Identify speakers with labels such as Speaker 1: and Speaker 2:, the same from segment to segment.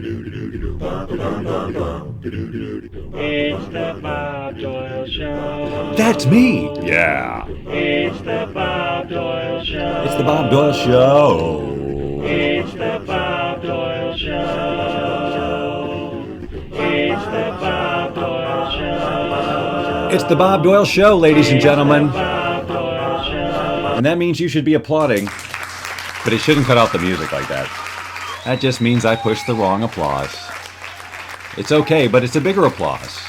Speaker 1: It's the Bob Doyle Show.
Speaker 2: That's me. Yeah.
Speaker 1: It's the Bob Doyle Show.
Speaker 2: It's the Bob Doyle Show.
Speaker 1: It's the Bob Doyle Show. It's the Bob Doyle Show.
Speaker 2: It's the Bob Doyle Show, ladies and gentlemen.
Speaker 1: Bob Doyle Show.
Speaker 2: And that means you should be applauding. But it shouldn't cut out the music like that. That just means I pushed the wrong applause. It's okay, but it's a bigger applause.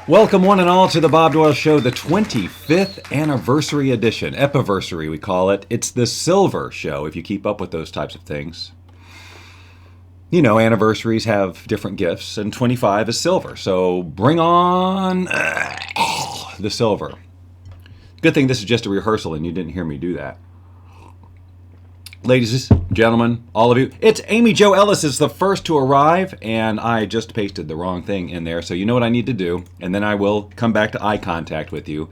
Speaker 2: Welcome one and all to the Bob Doyle Show, the 25th anniversary edition. Epiversary, we call it. It's the silver show, if you keep up with those types of things. You know, anniversaries have different gifts, and 25 is silver. So bring on the silver. Good thing this is just a rehearsal and you didn't hear me do that. Ladies, gentlemen, all of you, it's Amy Jo Ellis is the first to arrive, and I just pasted the wrong thing in there, so you know what I need to do, and then I will come back to eye contact with you.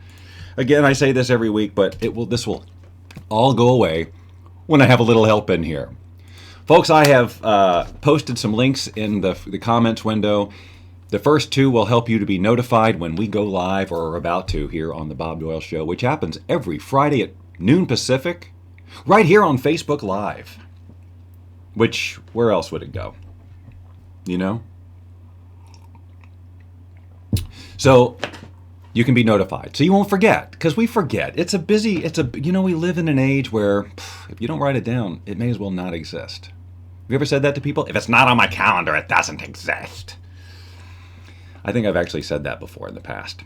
Speaker 2: Again, I say this every week, but this will all go away when I have a little help in here. Folks, I have posted some links in the comments window. The first two will help you to be notified when we go live or are about to here on the Bob Doyle Show, which happens every Friday at noon Pacific, right here on Facebook Live. Which, where else would it go? You know? So, you can be notified. So you won't forget, because we forget. We live in an age where, if you don't write it down, it may as well not exist. Have you ever said that to people? If it's not on my calendar, it doesn't exist. I think I've actually said that before in the past.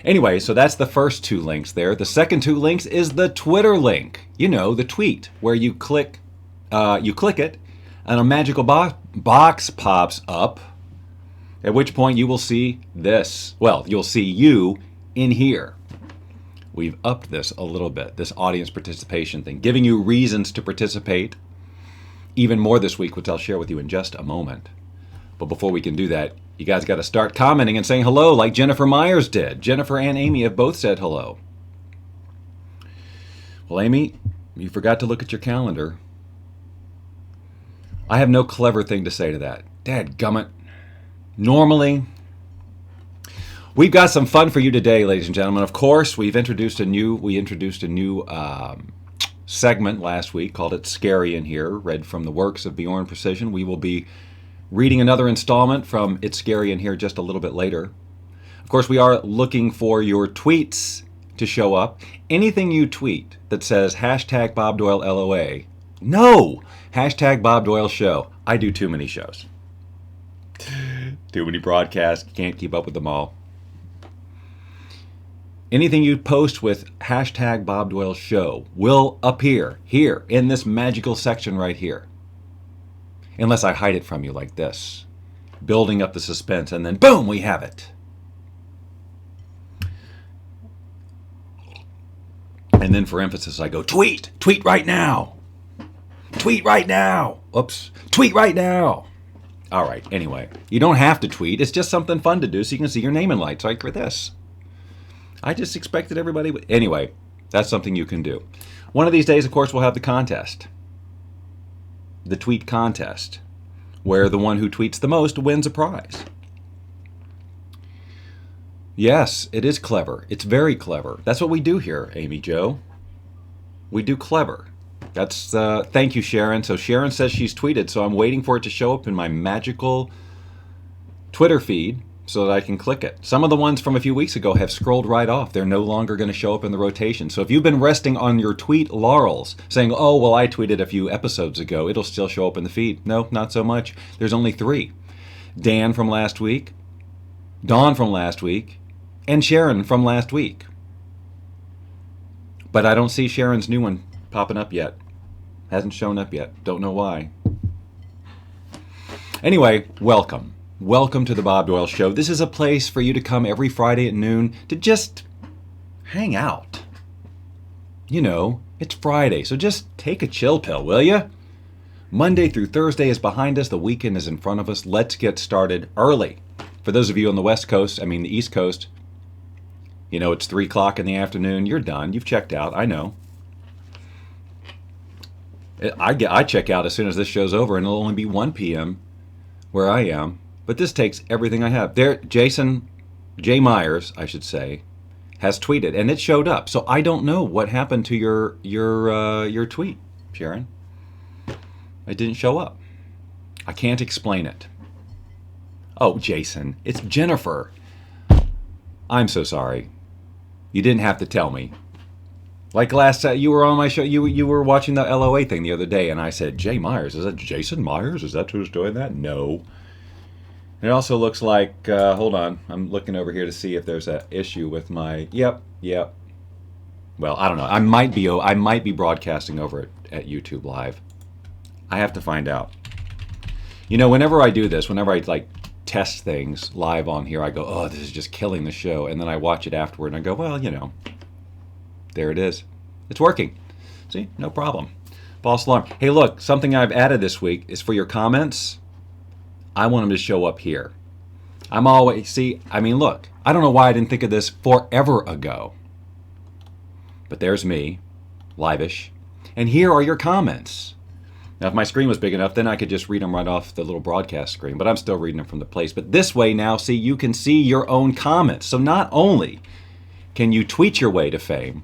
Speaker 2: Anyway, so that's the first two links there. The second two links is the Twitter link. You know, the tweet, where you click it, and a magical box pops up, at which point you will see this. Well, you'll see you in here. We've upped this a little bit, this audience participation thing, giving you reasons to participate. Even more this week, which I'll share with you in just a moment. But before we can do that, you guys got to start commenting and saying hello like Jennifer Myers did. Jennifer and Amy have both said hello. Well, Amy, you forgot to look at your calendar. I have no clever thing to say to that. Dadgummit. Normally, we've got some fun for you today, ladies and gentlemen. Of course, we introduced a new segment last week called It's Scary in Here, read from the works of Bjorn Precision. We will be reading another installment from It's Scary in Here just a little bit later. Of course, we are looking for your tweets to show up. Anything you tweet that says hashtag Bob Doyle LOA. No! Hashtag Bob Doyle Show. I do too many shows. Too many broadcasts. Can't keep up with them all. Anything you post with hashtag Bob Doyle Show will appear here in this magical section right here. Unless I hide it from you like this, building up the suspense, and then boom, we have it. And then for emphasis, I go, tweet right now. Tweet right now. Oops, tweet right now. All right, anyway, you don't have to tweet. It's just something fun to do so you can see your name in lights like for this. I just expected everybody would. Anyway, that's something you can do. One of these days, of course, we'll have the contest. The tweet contest, where the one who tweets the most wins a prize. Yes, it is clever. It's very clever. That's what we do here, Amy Jo. We do clever. That's thank you, Sharon. So Sharon says she's tweeted, so I'm waiting for it to show up in my magical Twitter feed so that I can click it. Some of the ones from a few weeks ago have scrolled right off. They're no longer going to show up in the rotation. So if you've been resting on your tweet laurels, saying, oh, well, I tweeted a few episodes ago, it'll still show up in the feed. No, not so much. There's only 3. Dan from last week, Dawn from last week, and Sharon from last week. But I don't see Sharon's new one popping up yet. Hasn't shown up yet. Don't know why. Anyway, welcome. Welcome to the Bob Doyle Show. This is a place for you to come every Friday at noon to just hang out. You know, it's Friday, so just take a chill pill, will you? Monday through Thursday is behind us. The weekend is in front of us. Let's get started early. For those of you on the the East Coast, you know, it's 3 o'clock in the afternoon. You're done. You've checked out. I know. I check out as soon as this show's over, and it'll only be 1 p.m. where I am. But this takes everything I have. There, Jason J. Myers, I should say, has tweeted, and it showed up. So I don't know what happened to your tweet, Sharon. It didn't show up. I can't explain it. Oh, Jason, it's Jennifer. I'm so sorry. You didn't have to tell me. Like last you were on my show, you were watching the LOA thing the other day, and I said, Jay Myers, is that Jason Myers? Is that who's doing that? No. It also looks like, hold on, I'm looking over here to see if there's an issue with my, yep. Well, I don't know. I might be broadcasting over it at YouTube Live. I have to find out. You know, whenever I do this, whenever I like test things live on here, I go, oh, this is just killing the show. And then I watch it afterward and I go, well, you know, there it is. It's working. See, no problem. False alarm. Hey, look, something I've added this week is for your comments. I want them to show up here. I'm always, see, I mean, look, I don't know why I didn't think of this forever ago. But there's me, live-ish. And here are your comments. Now, if my screen was big enough, then I could just read them right off the little broadcast screen. But I'm still reading them from the place. But this way now, see, you can see your own comments. So not only can you tweet your way to fame,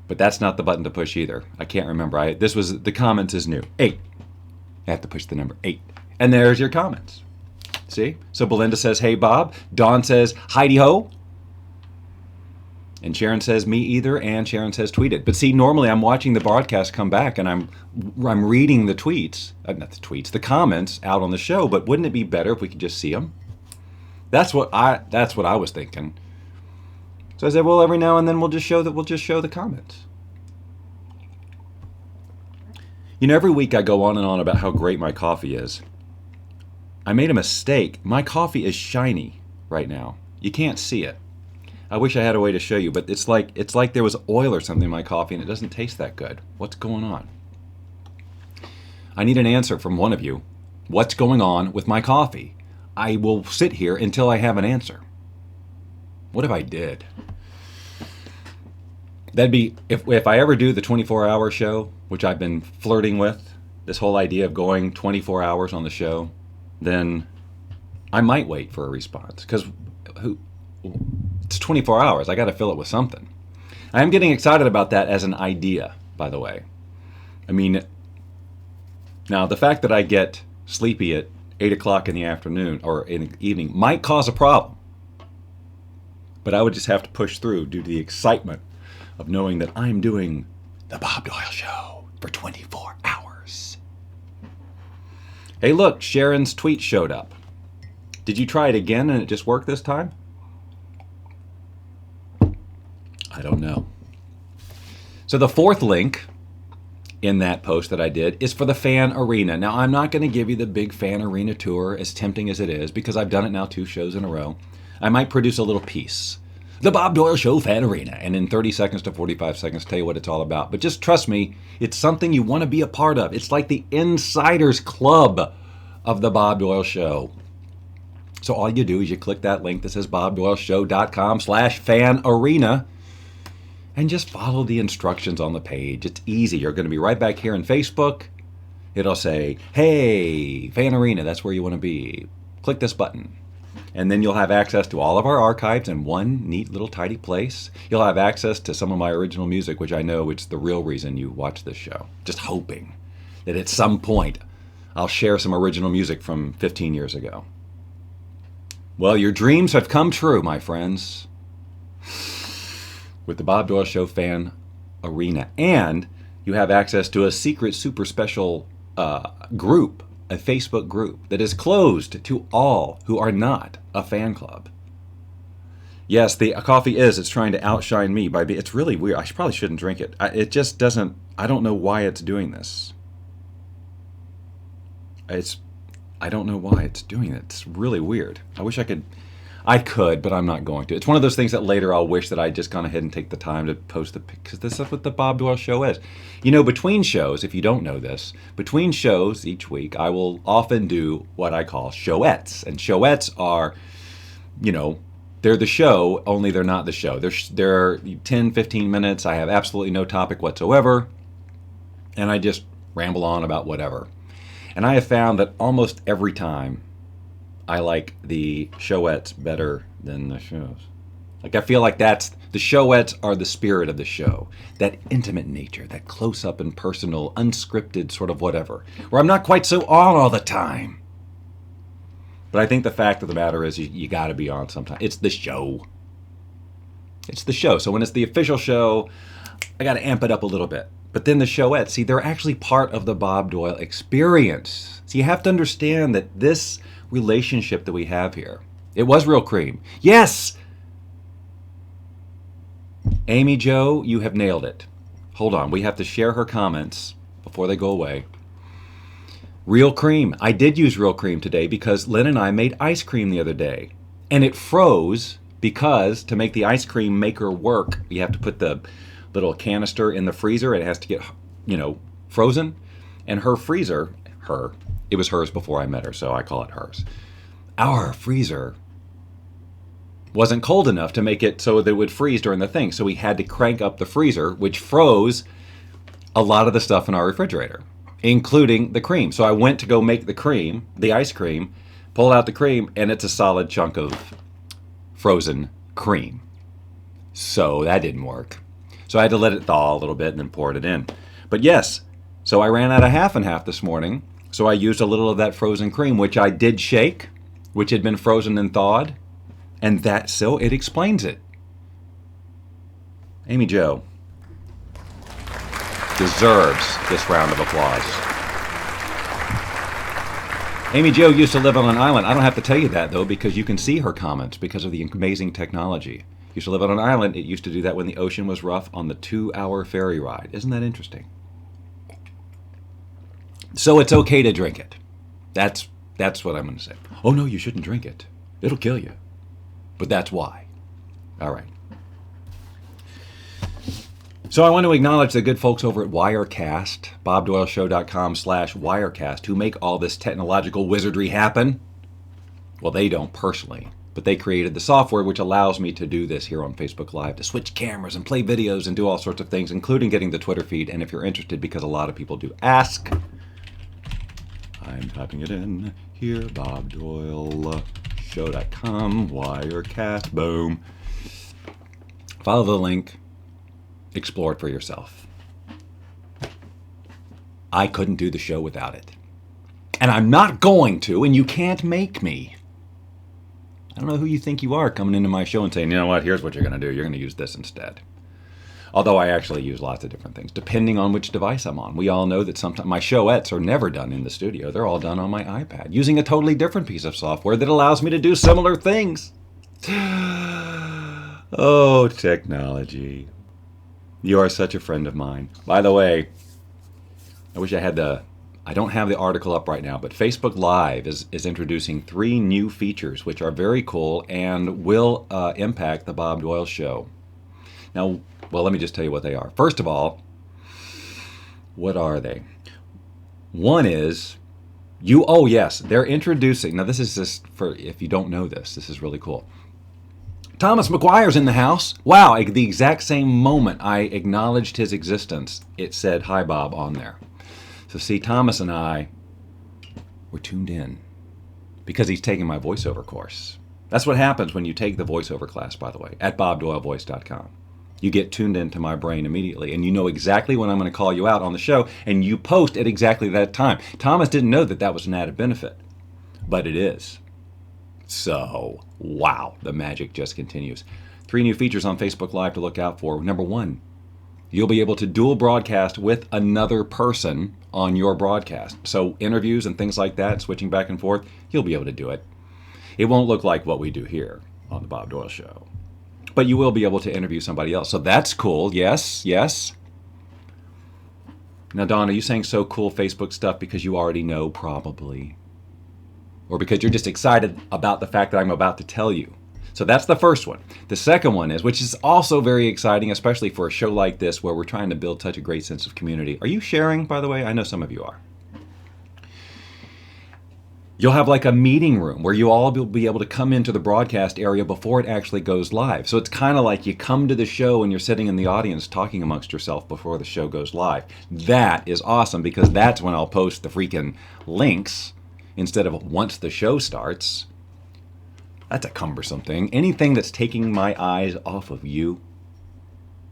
Speaker 2: but that's not the button to push either. I can't remember. The comments is new. 8. I have to push the number 8. And there's your comments. See? So Belinda says, hey, Bob. Dawn says, Heidi ho. And Sharon says, me either. And Sharon says, tweeted. But see, normally I'm watching the broadcast come back and I'm reading the tweets, the comments out on the show. But wouldn't it be better if we could just see them? That's what I was thinking. So I said, well, every now and then we'll just show the comments. You know, every week I go on and on about how great my coffee is. I made a mistake. My coffee is shiny right now. You can't see it. I wish I had a way to show you, but it's like there was oil or something in my coffee and it doesn't taste that good. What's going on? I need an answer from one of you. What's going on with my coffee? I will sit here until I have an answer. What if I did? That'd be, if I ever do the 24-hour show, which I've been flirting with, this whole idea of going 24 hours on the show, then I might wait for a response. Because it's 24 hours. I got to fill it with something. I am getting excited about that as an idea, by the way. I mean, now the fact that I get sleepy at 8 o'clock in the afternoon or in the evening might cause a problem. But I would just have to push through due to the excitement of knowing that I'm doing the Bob Doyle Show for 24 hours. Hey, look, Sharon's tweet showed up. Did you try it again and it just worked this time? I don't know. So the fourth link in that post that I did is for the fan arena. Now, I'm not going to give you the big fan arena tour, as tempting as it is, because I've done it now 2 shows in a row. I might produce a little piece. The Bob Doyle Show Fan Arena. And in 30 seconds to 45 seconds, tell you what it's all about. But just trust me, it's something you want to be a part of. It's like the insiders club of the Bob Doyle Show. So all you do is you click that link that says bobdoyleshow.com/fan arena and just follow the instructions on the page. It's easy. You're going to be right back here in Facebook. It'll say, hey, Fan Arena, that's where you want to be. Click this button. And then you'll have access to all of our archives in one neat little tidy place. You'll have access to some of my original music, which I know it's the real reason you watch this show. Just hoping that at some point I'll share some original music from 15 years ago. Well, your dreams have come true, my friends, with the Bob Doyle Show Fan Arena. And you have access to a secret, super special group, a Facebook group that is closed to all who are not a fan club. Yes, the coffee it's trying to outshine me by it's really weird. I probably shouldn't drink it. It just doesn't, I don't know why it's doing this. I don't know why it's doing it. It's really weird. I wish I could, but I'm not going to. It's one of those things that later I'll wish that I'd just gone ahead and take the time to post the pic, because this is what the Bob Doyle Show is. You know, between shows, if you don't know this, between shows each week, I will often do what I call showettes. And showettes are, you know, They're the show, only they're not the show. They're 10, 15 minutes. I have absolutely no topic whatsoever, and I just ramble on about whatever. And I have found that almost every time I like the showettes better than the shows. Like, I feel like the showettes are the spirit of the show. That intimate nature, that close-up and personal, unscripted sort of whatever, where I'm not quite so on all the time. But I think the fact of the matter is you got to be on sometime. It's the show. It's the show. So when it's the official show, I got to amp it up a little bit. But then the showettes, see, they're actually part of the Bob Doyle experience. So you have to understand that this relationship that we have here, it was real cream. Yes! Amy Jo, you have nailed it. Hold on, we have to share her comments before they go away. Real cream. I did use real cream today because Lynn and I made ice cream the other day. And it froze because to make the ice cream maker work, you have to put the little canister in the freezer. It has to get, frozen. And her freezer, it was hers before I met her, so I call it hers. Our freezer wasn't cold enough to make it so that it would freeze during the thing. So we had to crank up the freezer, which froze a lot of the stuff in our refrigerator, including the cream. So I went to go make the cream, the ice cream, pulled out the cream, and it's a solid chunk of frozen cream. So that didn't work. So I had to let it thaw a little bit and then pour it in. But yes, so I ran out of half and half this morning. So I used a little of that frozen cream, which I did shake, which had been frozen and thawed. And so it explains it. Amy Jo deserves this round of applause. Amy Jo used to live on an island. I don't have to tell you that, though, because you can see her comments because of the amazing technology. Used to live on an island. It used to do that when the ocean was rough on the 2-hour ferry ride. Isn't that interesting? So it's okay to drink it. That's what I'm going to say. Oh, no, you shouldn't drink it. It'll kill you. But that's why. All right. So I want to acknowledge the good folks over at Wirecast, bobdoyleshow.com/Wirecast, who make all this technological wizardry happen. Well, they don't personally, but they created the software which allows me to do this here on Facebook Live, to switch cameras and play videos and do all sorts of things, including getting the Twitter feed. And if you're interested, because a lot of people do ask, I'm typing it in here, bobdoyleshow.com, Wirecast, boom. Follow the link. Explore it for yourself. I couldn't do the show without it. And I'm not going to, and you can't make me. I don't know who you think you are coming into my show and saying, you know what, here's what you're going to do. You're going to use this instead. Although I actually use lots of different things, depending on which device I'm on. We all know that sometimes my showettes are never done in the studio. They're all done on my iPad, using a totally different piece of software that allows me to do similar things. Oh, technology. You are such a friend of mine. By the way, I wish I had I don't have the article up right now, but Facebook Live is introducing 3 new features, which are very cool and will impact the Bob Doyle Show. Now, well, let me just tell you what they are. First of all, what are they? One is, yes, they're introducing, now this is just for, if you don't know this is really cool. Thomas McGuire's in the house. Wow, the exact same moment I acknowledged his existence, it said, "Hi, Bob," on there. So see, Thomas and I were tuned in because he's taking my voiceover course. That's what happens when you take the voiceover class, by the way, at bobdoylevoice.com. You get tuned into my brain immediately, and you know exactly when I'm going to call you out on the show, and you post at exactly that time. Thomas didn't know that was an added benefit, but it is. So, wow, the magic just continues. 3 new features on Facebook Live to look out for. Number 1, you'll be able to dual broadcast with another person on your broadcast. So interviews and things like that, switching back and forth, you'll be able to do it. It won't look like what we do here on the Bob Doyle Show, but you will be able to interview somebody else. So that's cool. Yes. Now, Dawn, are you saying so cool Facebook stuff because you already know, probably? Or because you're just excited about the fact that I'm about to tell you? So that's the first one. The second one is, which is also very exciting, especially for a show like this where we're trying to build such a great sense of community. Are you sharing, by the way? I know some of you are. You'll have like a meeting room where you all will be able to come into the broadcast area before it actually goes live. So it's kind of like you come to the show and you're sitting in the audience talking amongst yourself before the show goes live. That is awesome because that's when I'll post the freaking links instead of once the show starts. That's a cumbersome thing. Anything that's taking my eyes off of you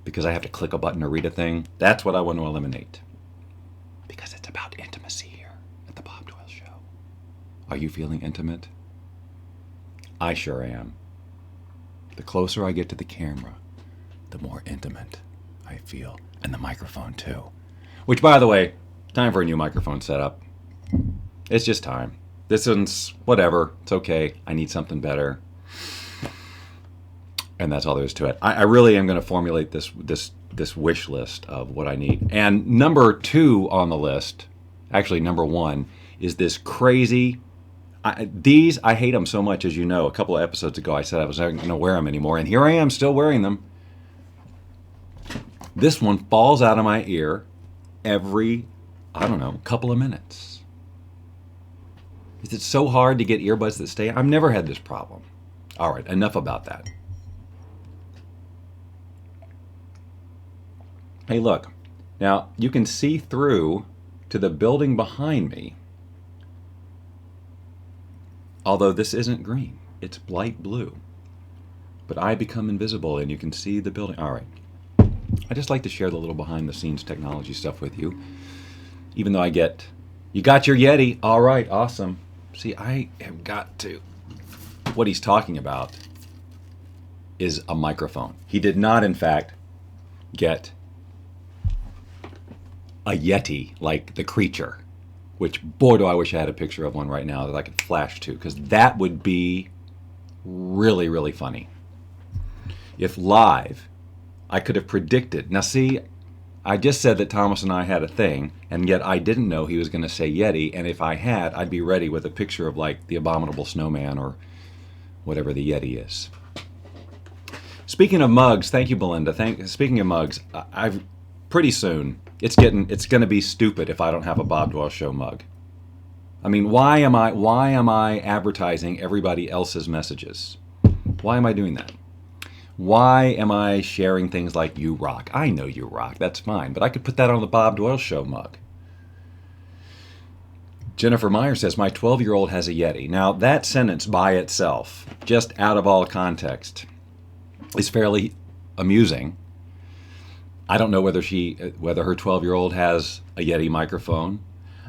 Speaker 2: because I have to click a button or read a thing, that's what I want to eliminate. Because it's about intimacy here at the Bob Doyle Show. Are you feeling intimate? I sure am. The closer I get to the camera, the more intimate I feel. And the microphone too. Which, by the way, time for a new microphone setup. It's just time. This one's whatever. It's okay. I need something better. And that's all there is to it. I really am going to formulate this wish list of what I need. And number 2 on the list, actually number 1, is this crazy... I hate them so much, as you know. A couple of episodes ago, I said I was not going to wear them anymore, and here I am still wearing them. This one falls out of my ear every, I don't know, couple of minutes. Is it so hard to get earbuds that stay? I've never had this problem. All right, enough about that. Hey, look. Now, you can see through to the building behind me. Although this isn't green, it's light blue. But I become invisible and you can see the building. All right. I just like to share the little behind the scenes technology stuff with you. Even though you got your Yeti. All right, awesome. See, I have got to, what he's talking about is a microphone. He did not, in fact, get a Yeti like the creature. Which, boy, do I wish I had a picture of one right now that I could flash to, because that would be really, really funny. If live, I could have predicted. Now, see, I just said that Thomas and I had a thing, and yet I didn't know he was going to say Yeti, and if I had, I'd be ready with a picture of, like, the Abominable Snowman or whatever the Yeti is. Speaking of mugs, thank you, Belinda. Speaking of mugs, I've pretty soon... It's going to be stupid if I don't have a Bob Doyle Show mug. I mean, why am I advertising everybody else's messages? Why am I doing that? Why am I sharing things like "You rock"? I know you rock. That's fine, but I could put that on the Bob Doyle Show mug. Jennifer Meyer says, my 12-year-old has a Yeti. Now, that sentence by itself, just out of all context, is fairly amusing. I don't know whether her 12-year-old has a Yeti microphone,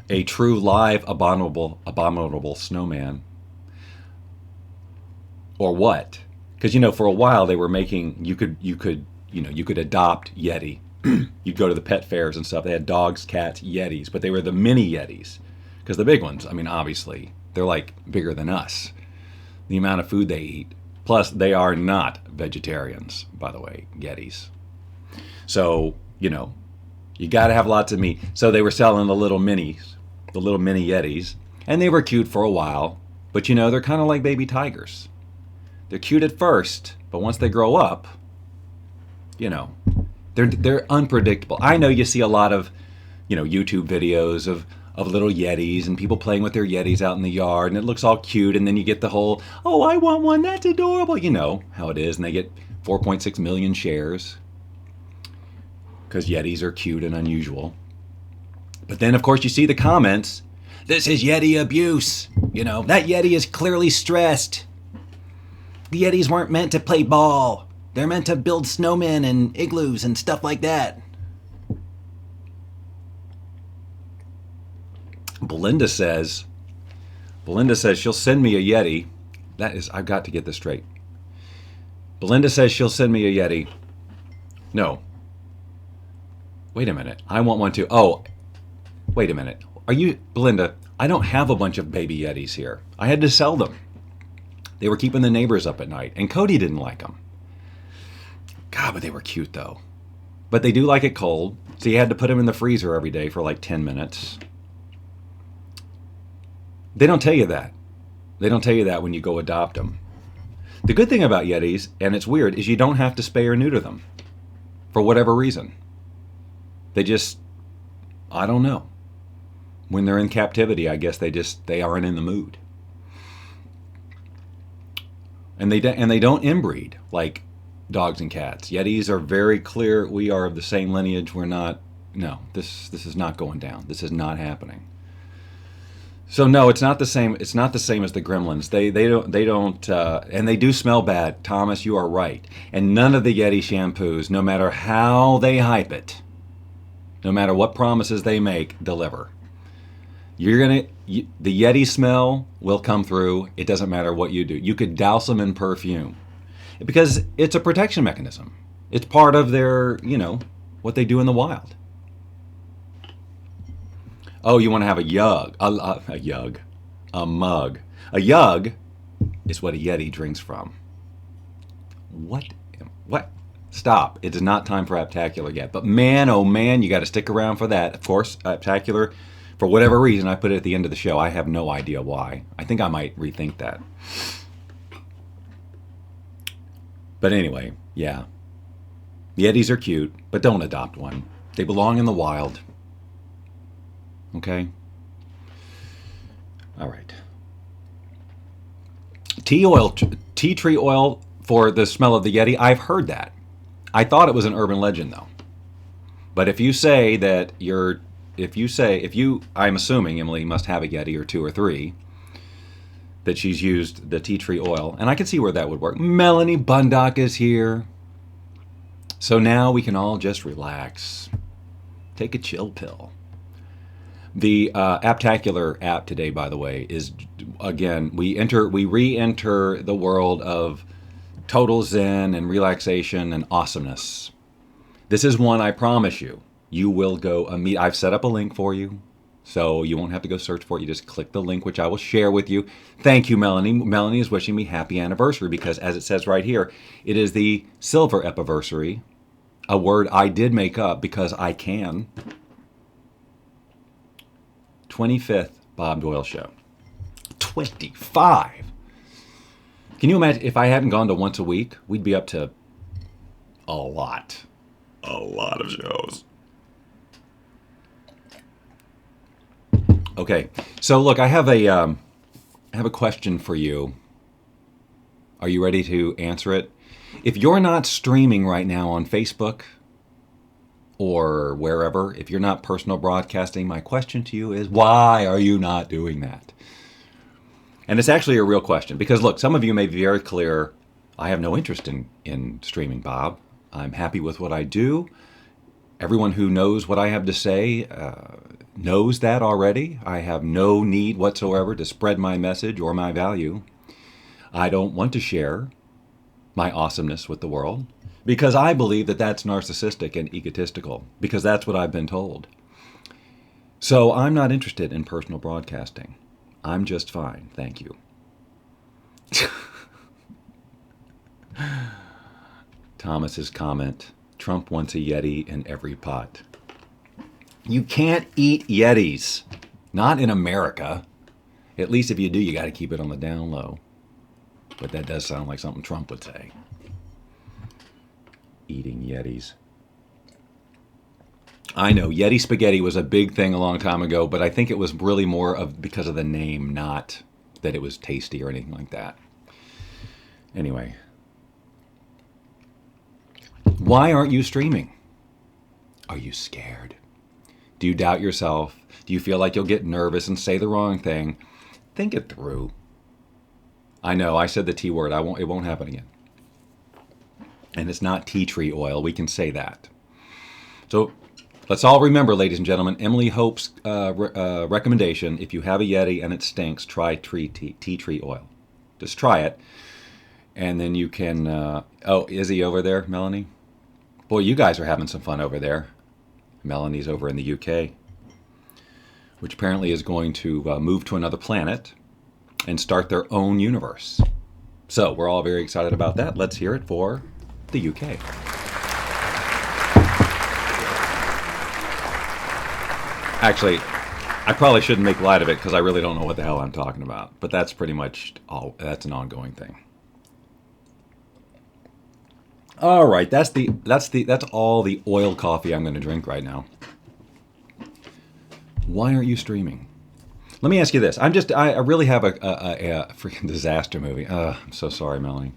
Speaker 2: a true live abominable snowman, or what? Because for a while they were making you could adopt Yeti. You'd go to the pet fairs and stuff. They had dogs, cats, Yetis, but they were the mini Yetis. Because the big ones, I mean, obviously they're like bigger than us. The amount of food they eat. Plus, they are not vegetarians, by the way, Yetis. So, you got to have lots of meat. So they were selling the little mini Yetis, and they were cute for a while. But they're kind of like baby tigers. They're cute at first, but once they grow up, they're unpredictable. I know you see a lot of, YouTube videos of little Yetis and people playing with their Yetis out in the yard, and it looks all cute. And then you get the whole, oh, I want one, that's adorable. You know how it is, and they get 4.6 million shares. Because Yetis are cute and unusual. But then, of course, you see the comments. This is Yeti abuse. That Yeti is clearly stressed. The Yetis weren't meant to play ball. They're meant to build snowmen and igloos and stuff like that. Belinda says she'll send me a Yeti. I've got to get this straight. Belinda says she'll send me a Yeti. No. Wait a minute. I want one too. Oh, wait a minute. Belinda, I don't have a bunch of baby Yetis here. I had to sell them. They were keeping the neighbors up at night, and Cody didn't like them. God, but they were cute though. But they do like it cold, so you had to put them in the freezer every day for like 10 minutes. They don't tell you that. They don't tell you that when you go adopt them. The good thing about Yetis, and it's weird, is you don't have to spay or neuter them. For whatever reason. I don't know. When they're in captivity, I guess they aren't in the mood. And they don't inbreed like dogs and cats. Yetis are very clear. We are of the same lineage. We're not. No, this is not going down. This is not happening. So no, it's not the same. It's not the same as the gremlins. They don't and they do smell bad. Thomas, you are right. And none of the Yeti shampoos, no matter how they hype it, no matter what promises they make, deliver. The Yeti smell will come through. It doesn't matter what you do. You could douse them in perfume because it's a protection mechanism. It's part of their, what they do in the wild. Oh, you want to have a yug, a mug. A yug is what a Yeti drinks from. What? Stop. It is not time for Apptacular yet. But man, oh man, you got to stick around for that. Of course, Apptacular, for whatever reason, I put it at the end of the show. I have no idea why. I think I might rethink that. But anyway, yeah. Yetis are cute, but don't adopt one. They belong in the wild. Okay? All right. Tea tree oil for the smell of the Yeti. I've heard that. I thought it was an urban legend, though. But if you say that I'm assuming Emily must have a Yeti or two or three, that she's used the tea tree oil, and I can see where that would work. Melanie Bundock is here. So now we can all just relax. Take a chill pill. The Apptacular app today, by the way, is, again, we re-enter the world of total zen and relaxation and awesomeness. This is one I promise you will go I've set up a link for you, so you won't have to go search for it. You just click the link, which I will share with you. Thank you, Melanie. Melanie is wishing me happy anniversary because, as it says right here, it is the silver Epiversary, a word I did make up because I can. 25th Bob Doyle Show. 25. Can you imagine if I hadn't gone to once a week? We'd be up to a lot of shows. Okay, so look, I have a question for you. Are you ready to answer it? If you're not streaming right now on Facebook or wherever, if you're not personal broadcasting, my question to you is, why are you not doing that? And it's actually a real question because, look, some of you may be very clear, I have no interest in streaming, Bob. I'm happy with what I do. Everyone who knows what I have to say knows that already. I have no need whatsoever to spread my message or my value. I don't want to share my awesomeness with the world because I believe that that's narcissistic and egotistical because that's what I've been told. So I'm not interested in personal broadcasting. I'm just fine, thank you. Thomas's comment, Trump wants a Yeti in every pot. You can't eat Yetis. Not in America. At least if you do, you got to keep it on the down low. But that does sound like something Trump would say. Eating Yetis. I know, Yeti spaghetti was a big thing a long time ago, but I think it was really more of because of the name, not that it was tasty or anything like that. Anyway. Why aren't you streaming? Are you scared? Do you doubt yourself? Do you feel like you'll get nervous and say the wrong thing? Think it through. I know, I said the T word. It won't happen again. And it's not tea tree oil. We can say that. So let's all remember, ladies and gentlemen, Emily Hope's recommendation, if you have a Yeti and it stinks, try tea tree oil. Just try it. And then you can... oh, is he over there, Melanie? Boy, you guys are having some fun over there. Melanie's over in the UK, which apparently is going to move to another planet and start their own universe. So we're all very excited about that. Let's hear it for the UK. Actually, I probably shouldn't make light of it because I really don't know what the hell I'm talking about. But that's pretty much all. That's an ongoing thing. All right, that's all the oil coffee I'm going to drink right now. Why aren't you streaming? Let me ask you this. I really have a freaking disaster movie. I'm so sorry, Melanie.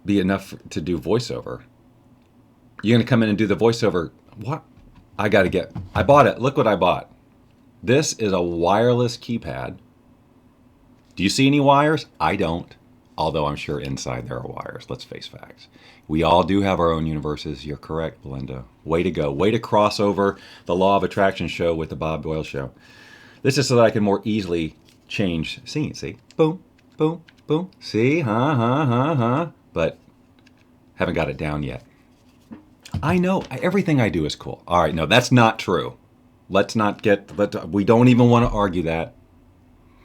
Speaker 2: Be enough to do voiceover. You're going to come in and do the voiceover. What? I bought it. Look what I bought. This is a wireless keypad. Do you see any wires? I don't. Although I'm sure inside there are wires. Let's face facts. We all do have our own universes. You're correct, Belinda. Way to go. Way to cross over the Law of Attraction show with the Bob Doyle show. This is so that I can more easily change scenes. See? Boom, boom, boom. See? But haven't got it down yet. I know. Everything I do is cool. All right. No, that's not true. We don't even want to argue that.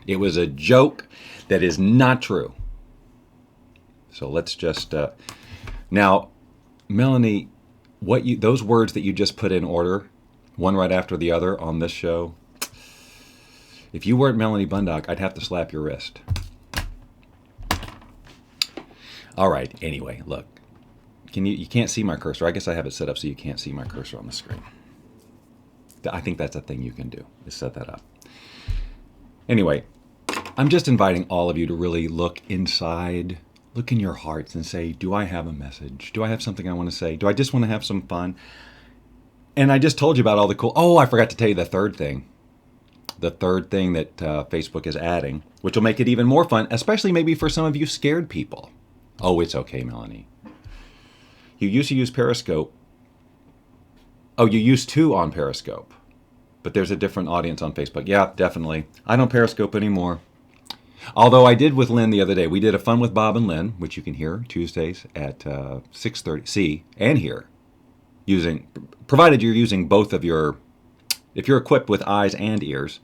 Speaker 2: It was a joke that is not true. So let's just... Now, Melanie, those words that you just put in order, one right after the other on this show, if you weren't Melanie Bundock, I'd have to slap your wrist. All right, anyway, look. You can't see my cursor. I guess I have it set up so you can't see my cursor on the screen. I think that's a thing you can do, is set that up. Anyway, I'm just inviting all of you to really look inside, look in your hearts and say, do I have a message? Do I have something I want to say? Do I just want to have some fun? And I just told you about all the cool... Oh, I forgot to tell you the third thing. The third thing that Facebook is adding, which will make it even more fun, especially maybe for some of you scared people. Oh, it's okay, Melanie. You used to use Periscope. Oh, you used to on Periscope. But there's a different audience on Facebook. Yeah, definitely. I don't Periscope anymore. Although I did with Lynn the other day. We did a Fun with Bob and Lynn, which you can hear Tuesdays at 6:30. See, and hear. Provided you're using both of your... If you're equipped with eyes and ears,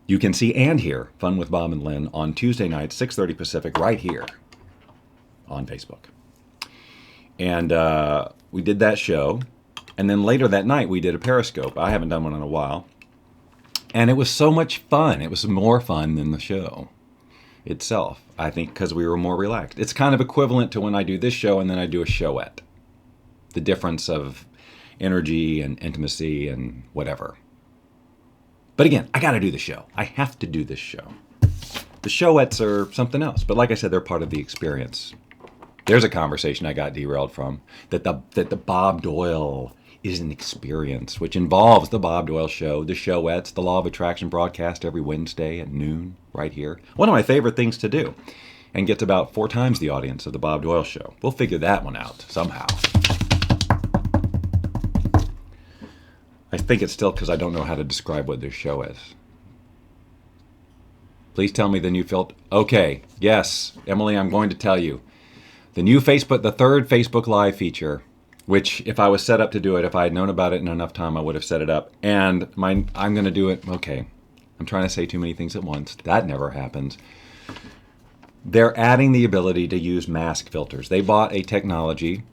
Speaker 2: you can see and hear Fun with Bob and Lynn on Tuesday night, 6:30 Pacific, right here on Facebook. And we did that show. And then later that night, we did a Periscope. I haven't done one in a while. And it was so much fun. It was more fun than the show itself, I think, because we were more relaxed. It's kind of equivalent to when I do this show and then I do a showette. The difference of energy and intimacy and whatever. But again, I got to do the show. I have to do this show. The showettes are something else. But like I said, they're part of the experience. There's a conversation I got derailed from, that the Bob Doyle is an experience, which involves the Bob Doyle show, the showettes, the Law of Attraction broadcast every Wednesday at noon right here. One of my favorite things to do, and gets about 4 times the audience of the Bob Doyle show. We'll figure that one out somehow. I think it's still because I don't know how to describe what this show is. Please tell me the new filter. Okay, yes, Emily, I'm going to tell you. The new Facebook, the third Facebook Live feature, which if I was set up to do it, if I had known about it in enough time, I would have set it up. And I'm going to do it. Okay, I'm trying to say too many things at once. That never happens. They're adding the ability to use mask filters. They bought a technology.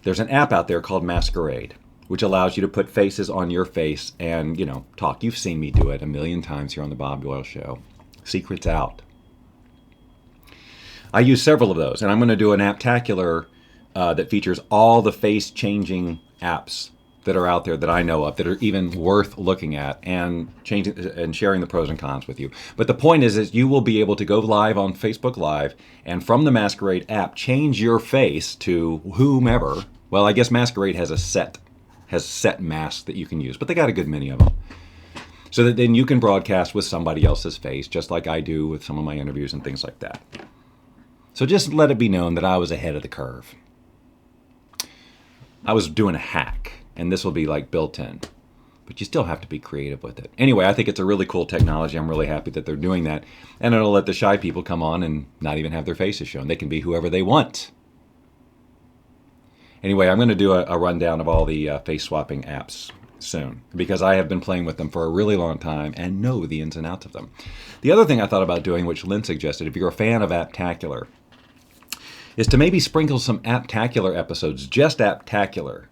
Speaker 2: There's an app out there called Masquerade, which allows you to put faces on your face and, talk. You've seen me do it a million times here on the Bob Doyle Show. Secrets out. I use several of those, and I'm going to do an Apptacular that features all the face-changing apps that are out there that I know of that are even worth looking at and sharing the pros and cons with you. But the point is you will be able to go live on Facebook Live and from the Masquerade app change your face to whomever. Well, I guess Masquerade has set masks that you can use, but they got a good many of them. So that then you can broadcast with somebody else's face, just like I do with some of my interviews and things like that. So just let it be known that I was ahead of the curve. I was doing a hack, and this will be like built in. But you still have to be creative with it. Anyway, I think it's a really cool technology. I'm really happy that they're doing that. And it'll let the shy people come on and not even have their faces shown. They can be whoever they want. Anyway, I'm going to do a rundown of all the face swapping apps soon, because I have been playing with them for a really long time and know the ins and outs of them. The other thing I thought about doing, which Lynn suggested, if you're a fan of Apptacular, is to maybe sprinkle some Apptacular episodes, just Apptacular,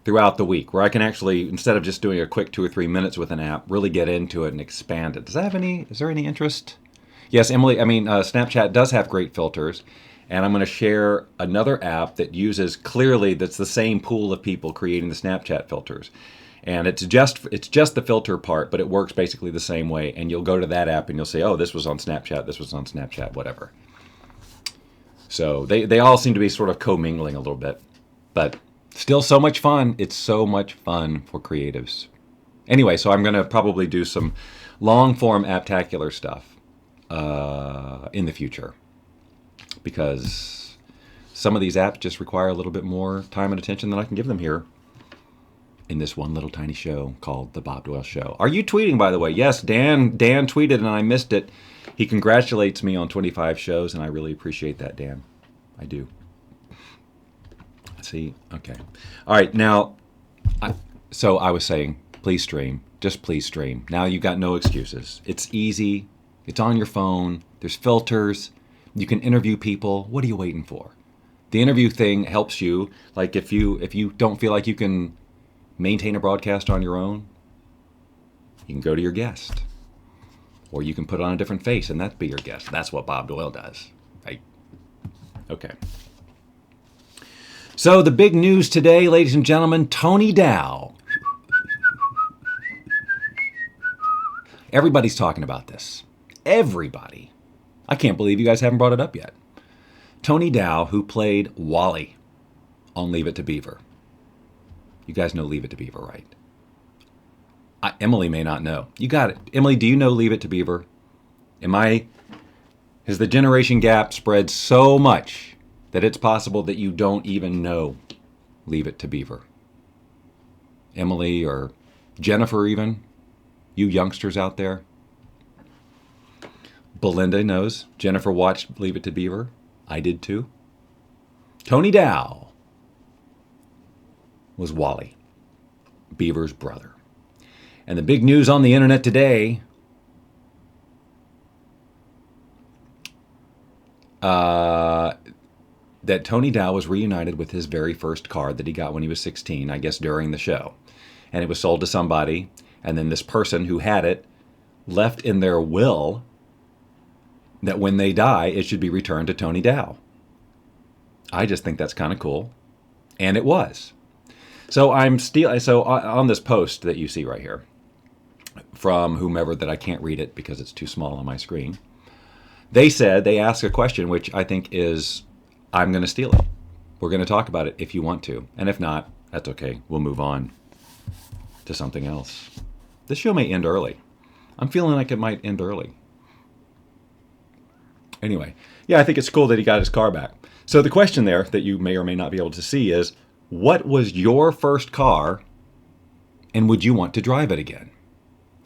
Speaker 2: throughout the week, where I can actually, instead of just doing a quick 2 or 3 minutes with an app, really get into it and expand it. Is there any interest? Yes, Emily, Snapchat does have great filters, and I'm going to share another app that uses, clearly, that's the same pool of people creating the Snapchat filters. And it's just the filter part, but it works basically the same way. And you'll go to that app and you'll say, oh, this was on Snapchat, this was on Snapchat, whatever. So they all seem to be sort of commingling a little bit, but still so much fun. It's so much fun for creatives. Anyway, so I'm going to probably do some long-form Apptacular stuff in the future, because some of these apps just require a little bit more time and attention than I can give them here in this one little tiny show called The Bob Doyle Show. Are you tweeting, by the way? Yes, Dan tweeted and I missed it. He congratulates me on 25 shows, and I really appreciate that, Dan. I do. See? Okay. All right, now, so I was saying, please stream. Just please stream. Now you've got no excuses. It's easy. It's on your phone. There's filters. You can interview people. What are you waiting for? The interview thing helps you. Like if you don't feel like you can maintain a broadcast on your own, you can go to your guest. Or you can put on a different face and that be your guest. That's what Bob Doyle does, right? Okay. So the big news today, ladies and gentlemen, Tony Dow. Everybody's talking about this. Everybody. I can't believe you guys haven't brought it up yet. Tony Dow, who played Wally on Leave It to Beaver. You guys know Leave It to Beaver, right? Emily may not know. You got it. Emily, do you know Leave It to Beaver? Has the generation gap spread so much that it's possible that you don't even know Leave It to Beaver? Emily or Jennifer even? You youngsters out there? Belinda knows. Jennifer watched Leave It to Beaver. I did too. Tony Dow was Wally, Beaver's brother. And the big news on the internet today, that Tony Dow was reunited with his very first car that he got when he was 16, I guess during the show. And it was sold to somebody, and then this person who had it left in their will that when they die, it should be returned to Tony Dow. I just think that's kind of cool. And it was. So on this post that you see right here, from whomever that I can't read it because it's too small on my screen, they asked a question which I think is, I'm going to steal it. We're going to talk about it if you want to. And if not, that's okay. We'll move on to something else. This show may end early. I'm feeling like it might end early. Anyway, yeah, I think it's cool that he got his car back. So the question there that you may or may not be able to see is, what was your first car and would you want to drive it again?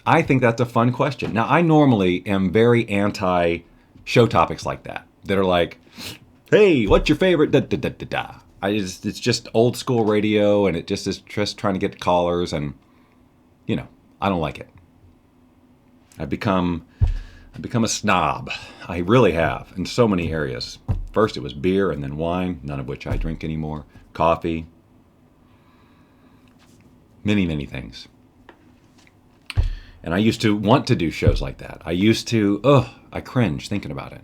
Speaker 2: I think that's a fun question. Now, I normally am very anti show topics like that are like, hey, what's your favorite da-da-da-da-da? It's just old school radio, and it just is just trying to get callers, and, I don't like it. I've become a snob. I really have, in so many areas. First it was beer, and then wine, none of which I drink anymore. Coffee. Many, many things. And I used to want to do shows like that. I cringe thinking about it.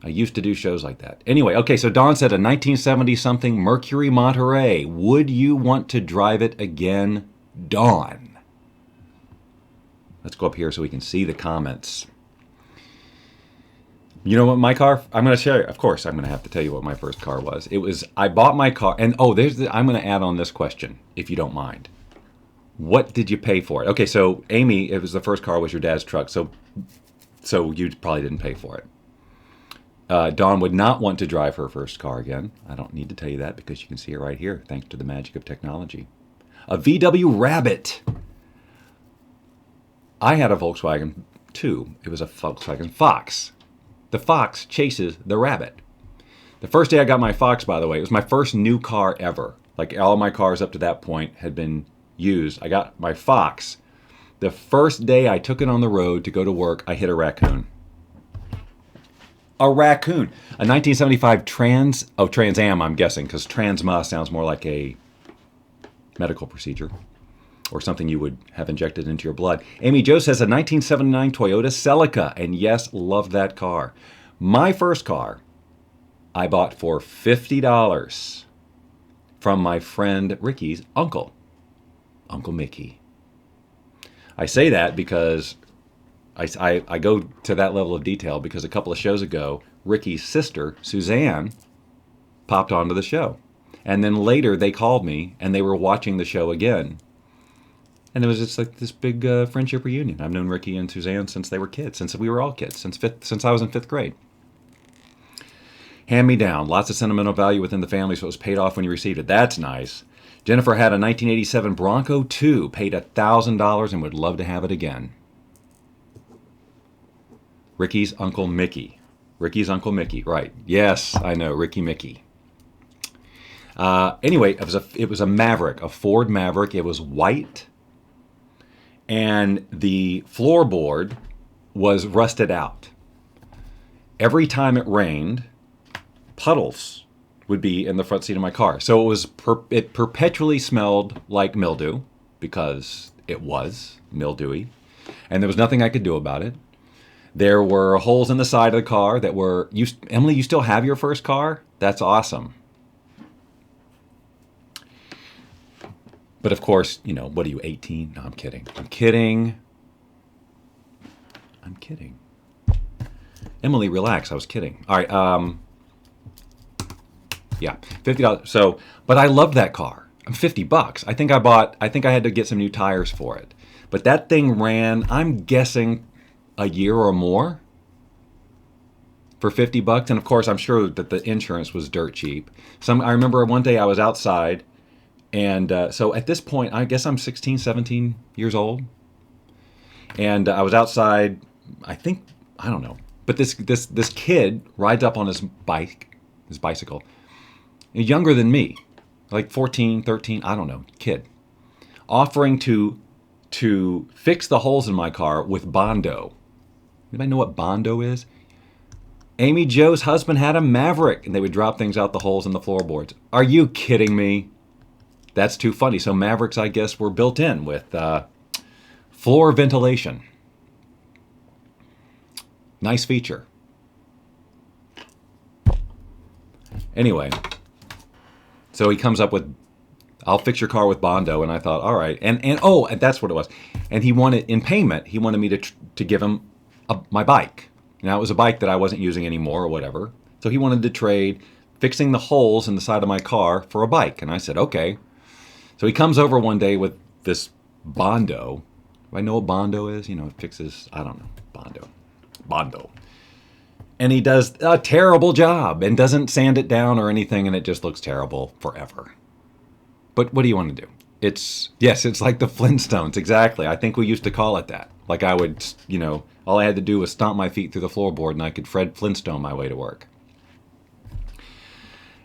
Speaker 2: I used to do shows like that. Anyway, okay, so Don said a 1970-something Mercury Monterey. Would you want to drive it again, Dawn? Let's go up here so we can see the comments. You know what my car, I'm going to share, of course, I'm going to have to tell you what my first car was. I bought my car, and I'm going to add on this question, if you don't mind. What did you pay for it? Okay, so Amy, it was the first car was your dad's truck, so you probably didn't pay for it. Dawn would not want to drive her first car again. I don't need to tell you that because you can see it right here, thanks to the magic of technology. A VW Rabbit. I had a Volkswagen too. It was a Volkswagen Fox. The Fox chases the Rabbit. The first day I got my Fox, by the way, it was my first new car ever. Like all my cars up to that point had been used. I got my Fox. The first day I took it on the road to go to work, I hit a raccoon. A raccoon. A 1975 Trans Am, I'm guessing, because Transma sounds more like a medical procedure or something you would have injected into your blood. Amy Jo says a 1979 Toyota Celica, and yes, loved that car. My first car I bought for $50 from my friend Ricky's uncle. Uncle Mickey. I say that because I go to that level of detail because a couple of shows ago, Ricky's sister, Suzanne, popped onto the show. And then later they called me and they were watching the show again. And it was just like this big friendship reunion. I've known Ricky and Suzanne since they were kids, since we were all kids, since I was in 5th grade. Hand me down. Lots of sentimental value within the family, so it was paid off when you received it. That's nice. Jennifer had a 1987 Bronco 2, paid $1,000 and would love to have it again. Ricky's Uncle Mickey. Ricky's Uncle Mickey, right. Yes, I know, Ricky Mickey. Anyway, it was a Maverick, a Ford Maverick. It was white, and the floorboard was rusted out. Every time it rained, puddles would be in the front seat of my car. So it perpetually smelled like mildew because it was mildewy, and there was nothing I could do about it. There were holes in the side of the car that were... Emily, you still have your first car? That's awesome. But of course, what are you, 18? No, I'm kidding. I'm kidding. Emily, relax. I was kidding. All right. Yeah, $50. So, but I loved that car. $50. I think I had to get some new tires for it. But that thing ran, I'm guessing, a year or more for $50. And of course, I'm sure that the insurance was dirt cheap. I remember one day I was outside, and so at this point, I guess I'm 16, 17 years old. And I was outside, I don't know. But this kid rides up on his bicycle, younger than me, like 14, 13, I don't know, kid, offering to fix the holes in my car with Bondo. Anybody know what Bondo is? Amy Jo's husband had a Maverick, and they would drop things out the holes in the floorboards. Are you kidding me? That's too funny. So Mavericks, I guess, were built in with floor ventilation. Nice feature. Anyway, so he comes up with, I'll fix your car with Bondo, and I thought, all right, and that's what it was. And he wanted, in payment, he wanted me to give him my bike. Now, it was a bike that I wasn't using anymore or whatever. So he wanted to trade fixing the holes in the side of my car for a bike. And I said, okay. So he comes over one day with this Bondo. Do I know what Bondo is? It fixes, I don't know, Bondo. And he does a terrible job and doesn't sand it down or anything, and it just looks terrible forever. But what do you want to do? It's like the Flintstones, exactly. I think we used to call it that. Like I would, all I had to do was stomp my feet through the floorboard and I could Fred Flintstone my way to work.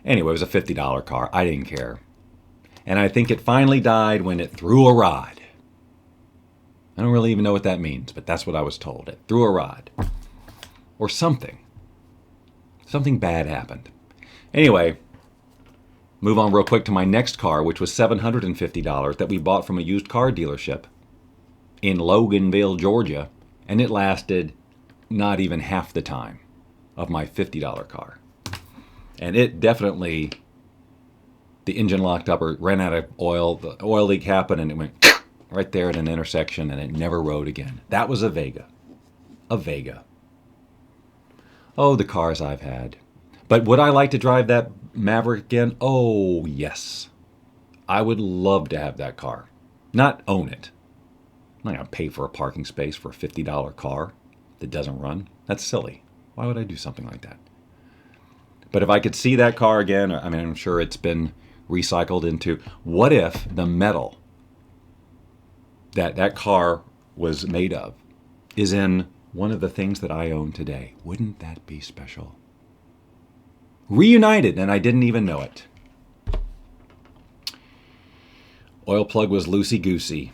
Speaker 2: Anyway, it was a $50 car. I didn't care. And I think it finally died when it threw a rod. I don't really even know what that means, but that's what I was told. It threw a rod. Or something. Something bad happened. Anyway, move on real quick to my next car, which was $750 that we bought from a used car dealership in Loganville, Georgia, and it lasted not even half the time of my $50 car. And it definitely, the engine locked up or ran out of oil, the oil leak happened, and it went right there at an intersection, and it never rode again. That was a Vega. A Vega. Oh, the cars I've had. But would I like to drive that Maverick again? Oh, yes. I would love to have that car. Not own it. I'm not going to pay for a parking space for a $50 car that doesn't run. That's silly. Why would I do something like that? But if I could see that car again, I mean, I'm sure it's been recycled into, what if the metal that car was made of is in one of the things that I own today? Wouldn't that be special? Reunited, and I didn't even know it. Oil plug was loosey-goosey.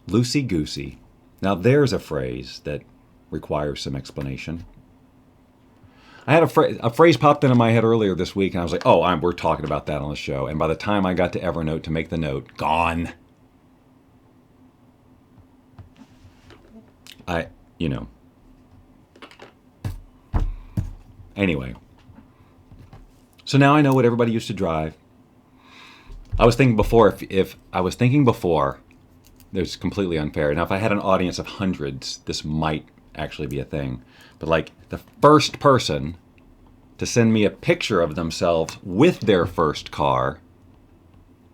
Speaker 2: Loosey-goosey. Now there's a phrase that requires some explanation. I had a phrase popped into my head earlier this week, and I was like, oh, we're talking about that on the show. And by the time I got to Evernote to make the note, gone. Anyway. So now I know what everybody used to drive. I was thinking before, if I was thinking before, it's completely unfair. Now, if I had an audience of hundreds, this might actually be a thing. But like the first person to send me a picture of themselves with their first car,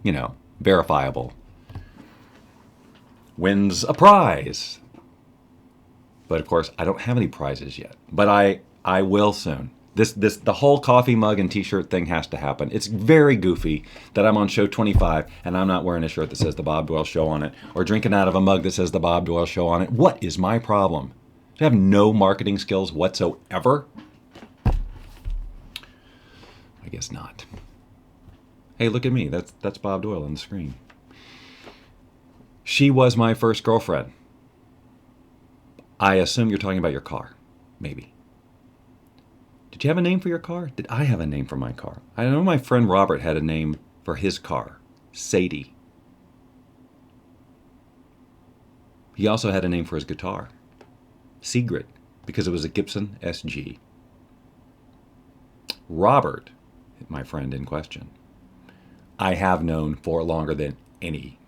Speaker 2: you know, verifiable, wins a prize. But of course, I don't have any prizes yet. But I will soon. The whole coffee mug and t-shirt thing has to happen. It's very goofy that I'm on show 25 and I'm not wearing a shirt that says the Bob Doyle Show on it, or drinking out of a mug that says the Bob Doyle Show on it. What is my problem? Do I have no marketing skills whatsoever? I guess not. Hey, look at me. That's Bob Doyle on the screen. She was my first girlfriend. I assume you're talking about your car. Maybe. Did you have a name for your car? Did I have a name for my car? I know my friend Robert had a name for his car. Sadie. He also had a name for his guitar. Secret, because it was a Gibson SG. Robert, my friend in question, I have known for longer than any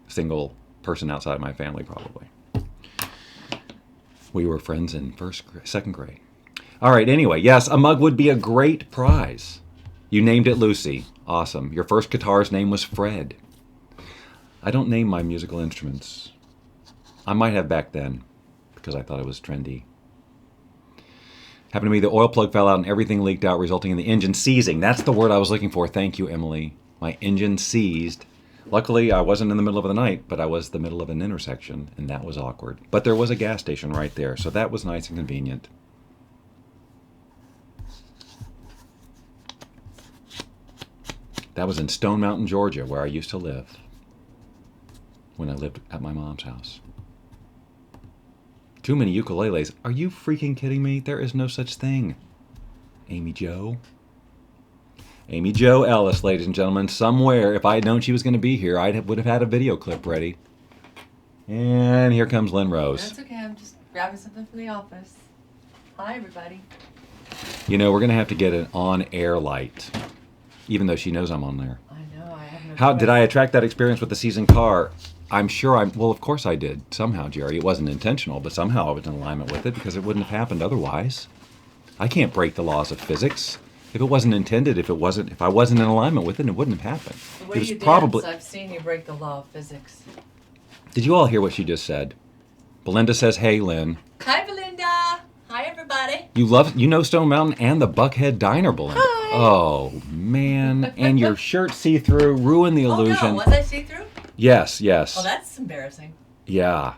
Speaker 2: single person outside my family, probably. We were friends in second grade. All right, anyway, yes, a mug would be a great prize. You named it Lucy. Awesome. Your first guitar's name was Fred. I don't name my musical instruments. I might have back then, because I thought it was trendy. Happened to me, the oil plug fell out and everything leaked out, resulting in the engine seizing. That's the word I was looking for. Thank you, Emily. My engine seized. Luckily, I wasn't in the middle of the night, but I was the middle of an intersection, and that was awkward. But there was a gas station right there, so that was nice and convenient. That was in Stone Mountain, Georgia, where I used to live when I lived at my mom's house. Too many ukuleles. Are you freaking kidding me? There is no such thing. Amy Jo. Amy Jo Ellis, ladies and gentlemen. Somewhere, if I had known she was going to be here, I would have had a video clip ready. And here comes Lynn Rose.
Speaker 3: That's okay. I'm just grabbing something from the office. Hi, everybody.
Speaker 2: You know, we're going to have to get an on-air light, even though she knows I'm on there.
Speaker 3: I know. I have no
Speaker 2: How
Speaker 3: choice.
Speaker 2: did I attract that experience with the seasoned car? I'm sure well, of course I did. Somehow, Jerry. It wasn't intentional, but somehow I was in alignment with it because it wouldn't have happened otherwise. I can't break the laws of physics. If it wasn't intended, if I wasn't in alignment with it, it wouldn't have happened.
Speaker 3: The
Speaker 2: It
Speaker 3: way
Speaker 2: was
Speaker 3: you
Speaker 2: probably.
Speaker 3: dance, I've seen you break the law of physics.
Speaker 2: Did you all hear what she just said? Belinda says, "Hey, Lynn."
Speaker 3: Hi, Belinda. Hi, everybody.
Speaker 2: You know Stone Mountain and the Buckhead Diner, Belinda.
Speaker 3: Hi.
Speaker 2: Oh man, and your shirt see-through ruined the illusion.
Speaker 3: Oh, no. Was I see-through?
Speaker 2: Yes.
Speaker 3: Oh, that's embarrassing.
Speaker 2: Yeah.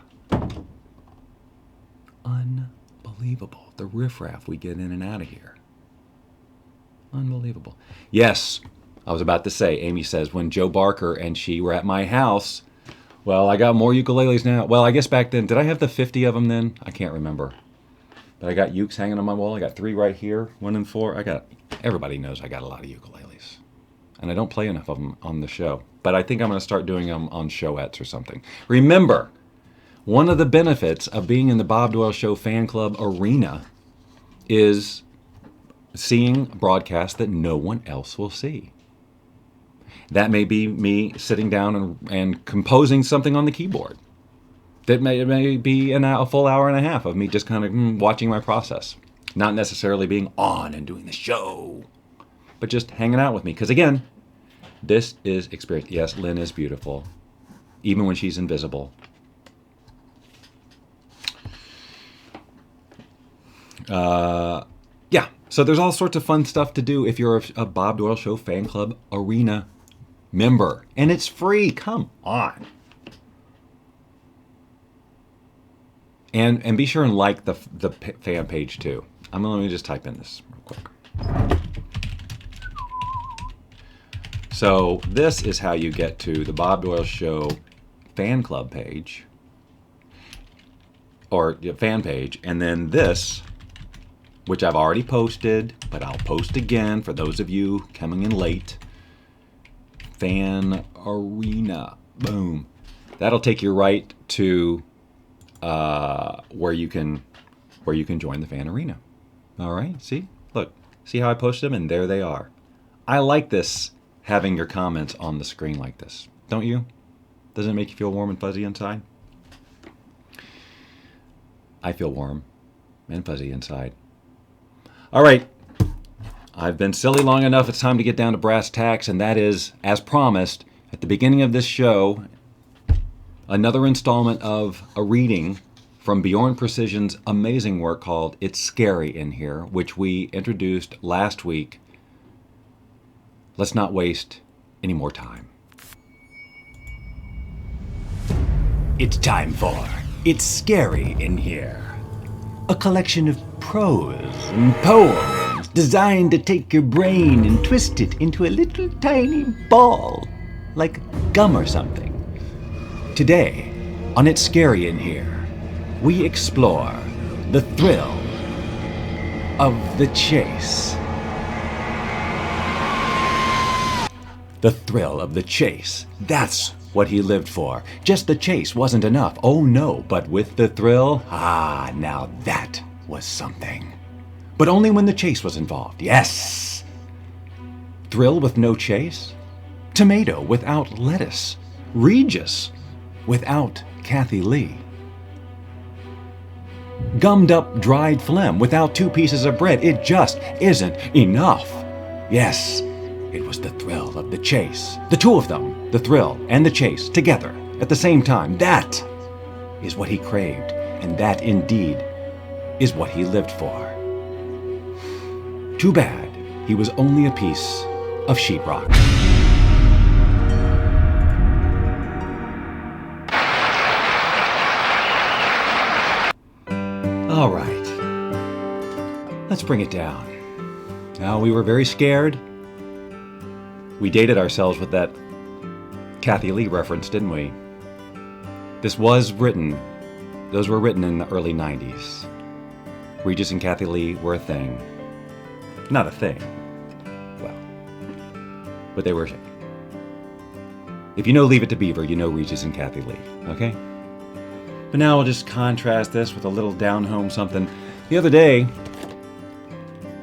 Speaker 2: Unbelievable. The riffraff we get in and out of here. Unbelievable. Yes, I was about to say, Amy says, when Joe Barker and she were at my house, well, I got more ukuleles now. Well, I guess back then, did I have the 50 of them then? I can't remember. But I got ukes hanging on my wall. I got 3 right here, 1 and 4. Everybody knows I got a lot of ukuleles. And I don't play enough of them on the show. But I think I'm going to start doing them on showettes or something. Remember, one of the benefits of being in the Bob Doyle Show fan club arena is seeing broadcasts that no one else will see. That may be me sitting down and composing something on the keyboard. That may be a full hour and a half of me just kind of watching my process. Not necessarily being on and doing the show, but just hanging out with me. Because again, this is experience. Yes, Lynn is beautiful, even when she's invisible. Yeah, so there's all sorts of fun stuff to do if you're a Bob Doyle Show fan club arena member. And it's free. Come on. And be sure and like the fan page too. Let me just type in this real quick. So this is how you get to the Bob Doyle Show fan club page, or fan page, and then this, which I've already posted, but I'll post again for those of you coming in late. Fan Arena. Boom. That'll take you right to where you can join the fan arena. All right, see? Look, see how I posted them, and there they are. I like this having your comments on the screen like this. Don't you? Doesn't it make you feel warm and fuzzy inside? I feel warm and fuzzy inside. All right. I've been silly long enough. It's time to get down to brass tacks, and that is, as promised, at the beginning of this show, another installment of a reading from Bjorn Precision's amazing work called It's Scary in Here, which we introduced last week. Let's not waste any more time.
Speaker 4: It's time for It's Scary in Here. A collection of prose and poems designed to take your brain and twist it into a little tiny ball, like gum or something. Today, on It's Scary in Here, we explore the thrill of the chase. The thrill of the chase. That's what he lived for. Just the chase wasn't enough. Oh no, but with the thrill, now that was something. But only when the chase was involved. Yes! Thrill with no chase? Tomato without lettuce? Regis without Kathy Lee? Gummed up dried phlegm without 2 pieces of bread? It just isn't enough. Yes, it was the thrill of the chase. The two of them, the thrill and the chase, together at the same time. That is what he craved, and that indeed is what he lived for. Too bad he was only a piece of sheetrock. All right, let's bring it down. Now, we were very scared. We dated ourselves with that Kathy Lee reference, didn't we? Those were written in the early 90s. Regis and Kathy Lee were a thing. Not a thing. Well, but they were. If you know Leave It to Beaver, you know Regis and Kathy Lee, okay? But now we'll just contrast this with a little down-home something. The other day,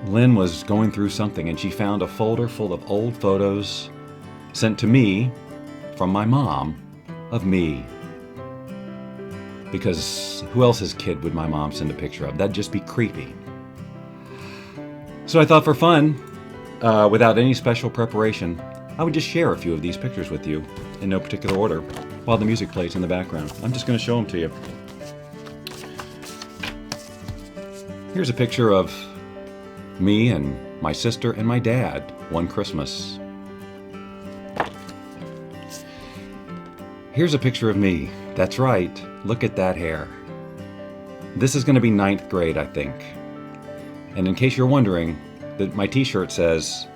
Speaker 4: Lynn was going through something and she found a folder full of old photos sent to me from my mom of me. Because who else's kid would my mom send a picture of? That'd just be creepy. So I thought for fun, without any special preparation, I would just share a few of these pictures with you in no particular order while the music plays in the background. I'm just going to show them to you. Here's a picture of me and my sister and my dad one Christmas. Here's a picture of me. That's right. Look at that hair. This is going to be 9th grade, I think. And in case you're wondering, my t-shirt says,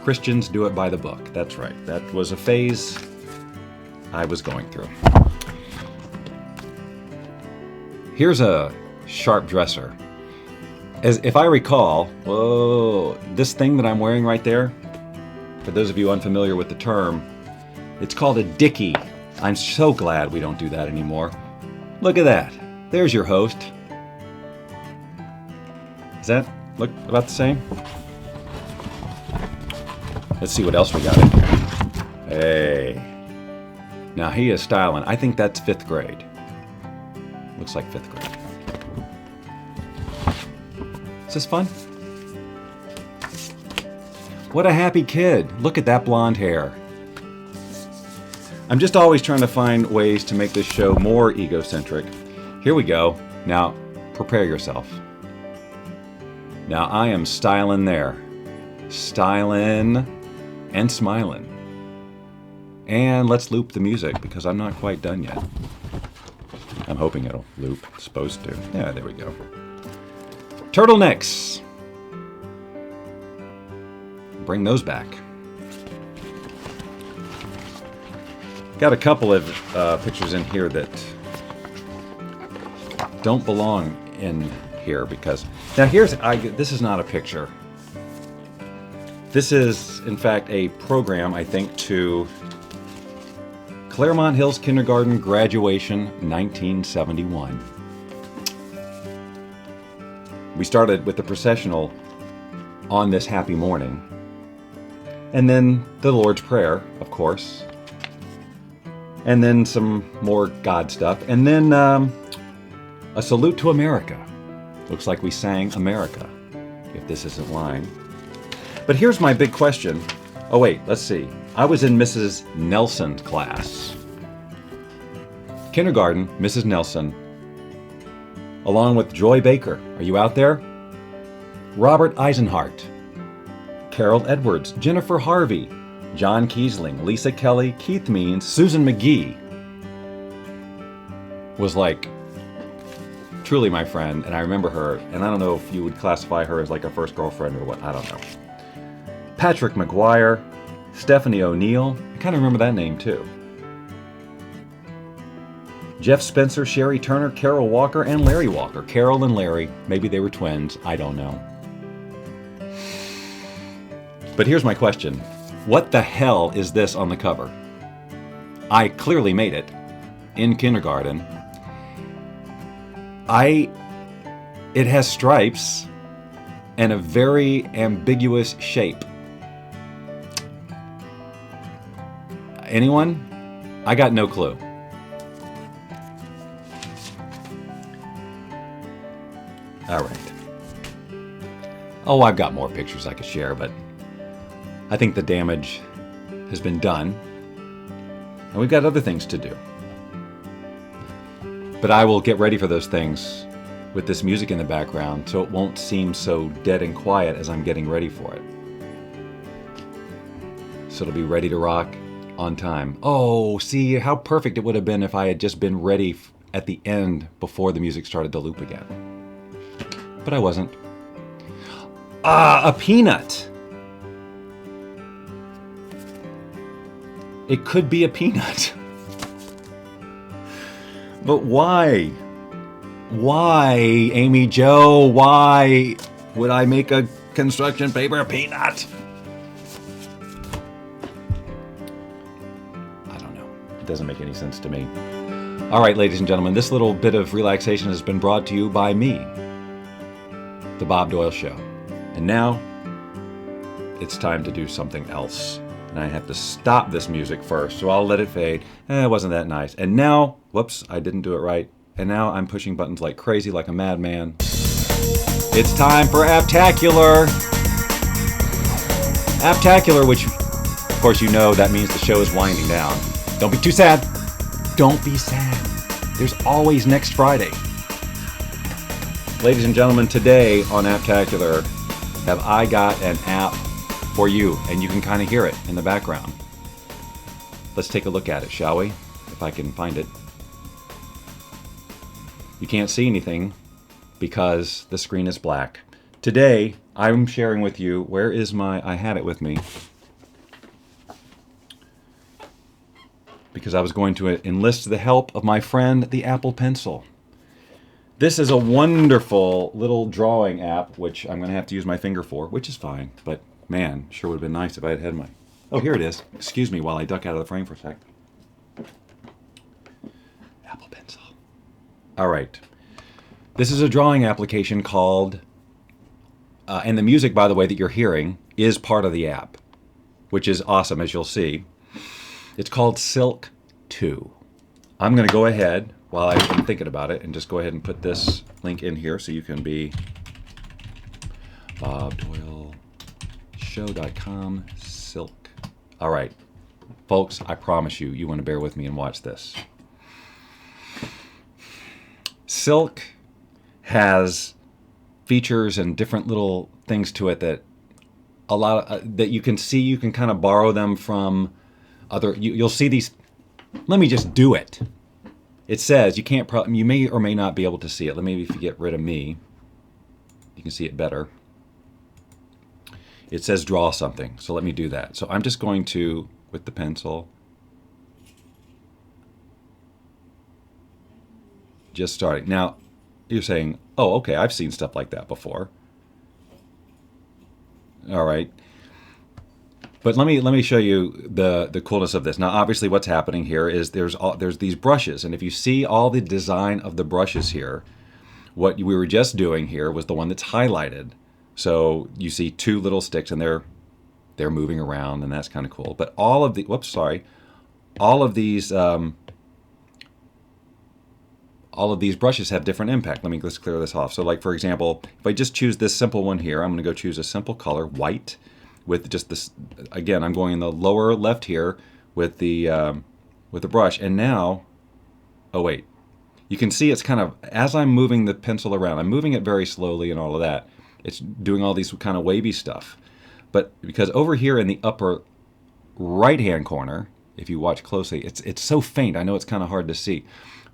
Speaker 4: Christians do it by the book. That's right. That was a phase I was going through. Here's a sharp dresser. As if I recall, this thing that I'm wearing right there, for those of you unfamiliar with the term, it's called a dickie. I'm so glad we don't do that anymore. Look at that. There's your host. Does that look about the same? Let's see what else we got in here. Hey. Now he is styling. I think that's 5th grade. Looks like 5th grade. Is this fun? What a happy kid. Look at that blonde hair. I'm just always trying to find ways to make this show more egocentric. Here we go. Now, prepare yourself. Now, I am styling there. Styling and smiling. And let's loop the music because I'm not quite done yet. I'm hoping it'll loop. It's supposed to. Yeah, there we go. Turtlenecks. Bring those back. Got a couple of pictures in here that don't belong in here because now this is not a picture. This is in fact a program, I think, to Claremont Hills Kindergarten graduation 1971. We started with the processional on this happy morning.
Speaker 2: And then the Lord's Prayer, of course. And then some more God stuff. And then a salute to America. Looks like we sang America, if this isn't lying. But here's my big question. Oh wait, let's see. I was in Mrs. Nelson's class. Kindergarten, Mrs. Nelson, along with Joy Baker. Are you out there? Robert Eisenhart, Carol Edwards, Jennifer Harvey, John Kiesling, Lisa Kelly, Keith Means, Susan McGee was like truly my friend, and I remember her, and I don't know if you would classify her as like a first girlfriend or what, I don't know. Patrick McGuire, Stephanie O'Neill, I kind of remember that name too. Jeff Spencer, Sherry Turner, Carol Walker, and Larry Walker. Carol and Larry, maybe they were twins, I don't know. But here's my question. What the hell is this on the cover? I clearly made it in kindergarten. It has stripes and a very ambiguous shape. Anyone? I got no clue. All right. Oh, I've got more pictures I could share, but I think the damage has been done, and we've got other things to do. But I will get ready for those things with this music in the background so it won't seem so dead and quiet as I'm getting ready for it. So it'll be ready to rock on time. Oh, see how perfect it would have been if I had just been ready at the end before the music started to loop again. But I wasn't. Ah, a peanut! It could be a peanut. But why? Why, Amy Jo? Why would I make a construction paper peanut? I don't know. It doesn't make any sense to me. All right, ladies and gentlemen, this little bit of relaxation has been brought to you by me, The Bob Doyle Show. And now, it's time to do something else. And I have to stop this music first, so I'll let it fade. It wasn't that nice. And now, whoops, I didn't do it right. And now I'm pushing buttons like crazy, like a madman. It's time for Apptacular! Apptacular, which, of course, you know that means the show is winding down. Don't be too sad. Don't be sad. There's always next Friday. Ladies and gentlemen, today on Apptacular, have I got an app for you, and you can kind of hear it in the background. Let's take a look at it, shall we? If I can find it. You can't see anything because the screen is black. Today, I'm sharing with you, where is my, I had it with me, because I was going to enlist the help of my friend, the Apple Pencil. This is a wonderful little drawing app, which I'm going to have to use my finger for, which is fine, but man, sure would have been nice if I had had my... Oh, here it is. Excuse me while I duck out of the frame for a sec. Apple Pencil. All right. This is a drawing application called... and the music, by the way, that you're hearing is part of the app, which is awesome, as you'll see. It's called Silk 2. I'm going to go ahead, while I'm thinking about it, and just go ahead and put this link in here so you can be BobDoyleShow.com Silk. All right, folks, I promise you, you want to bear with me and watch this. Silk has features and different little things to it that a lot of, that you can see. You can kind of borrow them from other. You'll see these. Let me just do it. It says you can't. You may or may not be able to see it. Let me, if you get rid of me, you can see it better. It says draw something. So let me do that. So I'm just going to, with the pencil, just starting. Now, you're saying, oh, okay, I've seen stuff like that before. All right. But let me show you the coolness of this. Now, obviously, what's happening here is there's these brushes, and if you see all the design of the brushes here, what we were just doing here was the one that's highlighted. So you see two little sticks, and they're they're moving around, and that's kind of cool. But all of the, all of these brushes have different impact. Let's clear this off. So like, for example, if I just choose this simple one here, I'm going to go choose a simple color, white, with just this, again, I'm going in the lower left here with the brush. And now, oh wait, you can see it's kind of, as I'm moving the pencil around, I'm moving it very slowly and all of that. It's doing all these kind of wavy stuff. But because over here in the upper right-hand corner, if you watch closely, it's so faint, I know it's kind of hard to see.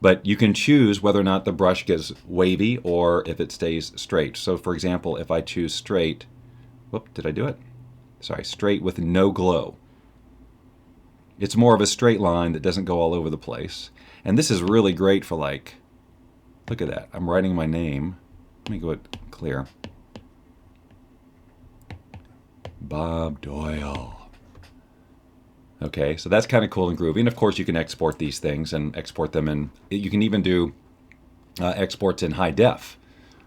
Speaker 2: But you can choose whether or not the brush gets wavy or if it stays straight. So for example, if I choose straight, whoop, did I do it? Sorry, straight with no glow. It's more of a straight line that doesn't go all over the place. And this is really great for, like, look at that. I'm writing my name. Let me go clear. Bob Doyle. Okay, so that's kind of cool and groovy. And of course, you can export these things and export them, and you can even do exports in high def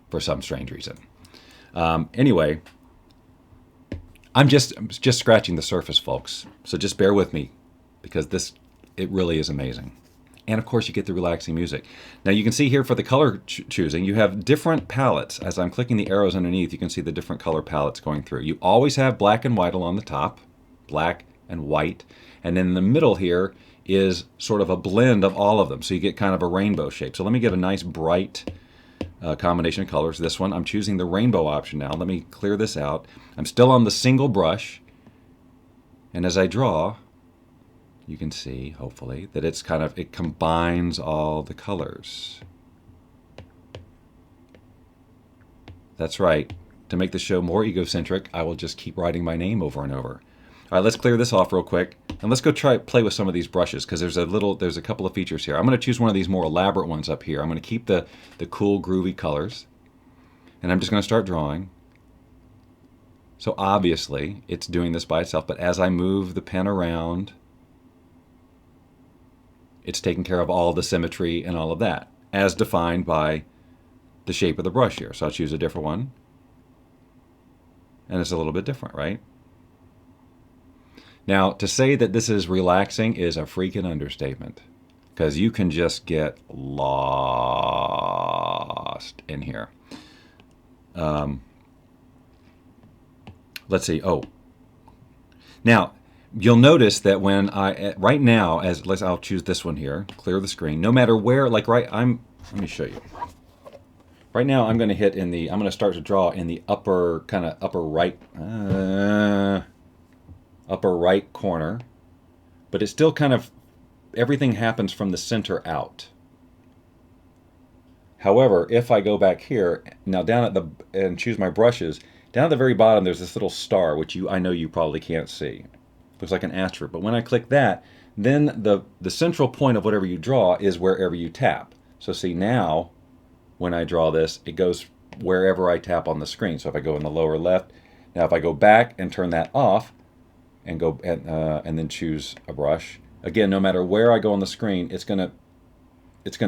Speaker 2: for some strange reason. Anyway, I'm just scratching the surface, folks. So just bear with me, because it really is amazing. And of course, you get the relaxing music. Now you can see here for the color choosing, you have different palettes. As I'm clicking the arrows underneath, you can see the different color palettes going through. You always have black and white along the top, black and white. And then in the middle here is sort of a blend of all of them. So you get kind of a rainbow shape. So let me get a nice bright combination of colors. This one, I'm choosing the rainbow option now. Let me clear this out. I'm still on the single brush. And as I draw, you can see, hopefully, that it combines all the colors. That's right. To make the show more egocentric, I will just keep writing my name over and over. All right, let's clear this off real quick. And let's go play with some of these brushes, because there's a couple of features here. I'm going to choose one of these more elaborate ones up here. I'm going to keep the cool, groovy colors. And I'm just going to start drawing. So obviously, it's doing this by itself, but as I move the pen around, it's taking care of all the symmetry and all of that, as defined by the shape of the brush here. So I'll choose a different one. And it's a little bit different, right? Now, to say that this is relaxing is a freaking understatement, because you can just get lost in here. Let's see. Oh. Now, you'll notice that when right now, I'll choose this one here, clear the screen, no matter where, like let me show you. Right now I'm going to start to draw in the upper right corner, but it's still kind of, everything happens from the center out. However, if I go back here, now and choose my brushes, down at the very bottom there's this little star, which I know you probably can't see. Looks like an asterisk, but when I click that, then the central point of whatever you draw is wherever you tap. So see, now when I draw this, it goes wherever I tap on the screen. So if I go in the lower left, now if I go back and turn that off and go and then choose a brush, again, no matter where I go on the screen, it's gonna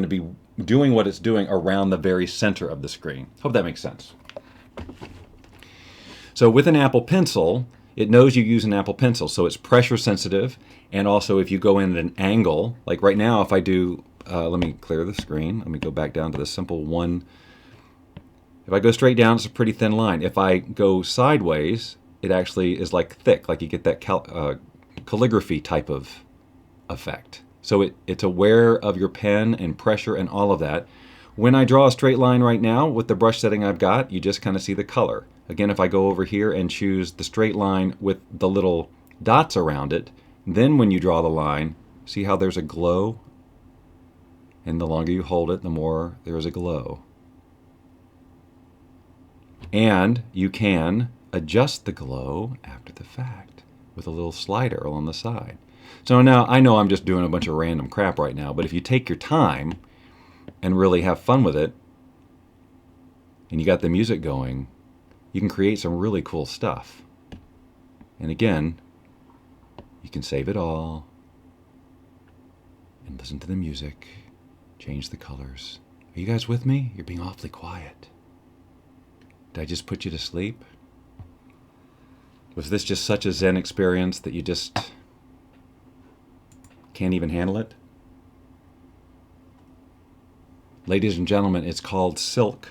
Speaker 2: be doing what it's doing around the very center of the screen. Hope that makes sense. So with an Apple Pencil, it knows you use an Apple Pencil, so it's pressure sensitive, and also if you go in at an angle, like right now if I do, let me clear the screen, let me go back down to the simple one. If I go straight down, it's a pretty thin line. If I go sideways, it actually is like thick, like you get that calligraphy type of effect. So it's aware of your pen and pressure and all of that. When I draw a straight line right now with the brush setting I've got, you just kind of see the color. Again, if I go over here and choose the straight line with the little dots around it, then when you draw the line, see how there's a glow? And the longer you hold it, the more there's a glow. And you can adjust the glow after the fact with a little slider on the side. So now, I know I'm just doing a bunch of random crap right now, but if you take your time and really have fun with it, and you got the music going, you can create some really cool stuff. And again, you can save it all and listen to the music, change the colors. Are you guys with me? You're being awfully quiet. Did I just put you to sleep? Was this just such a Zen experience that you just can't even handle it? Ladies and gentlemen, it's called Silk,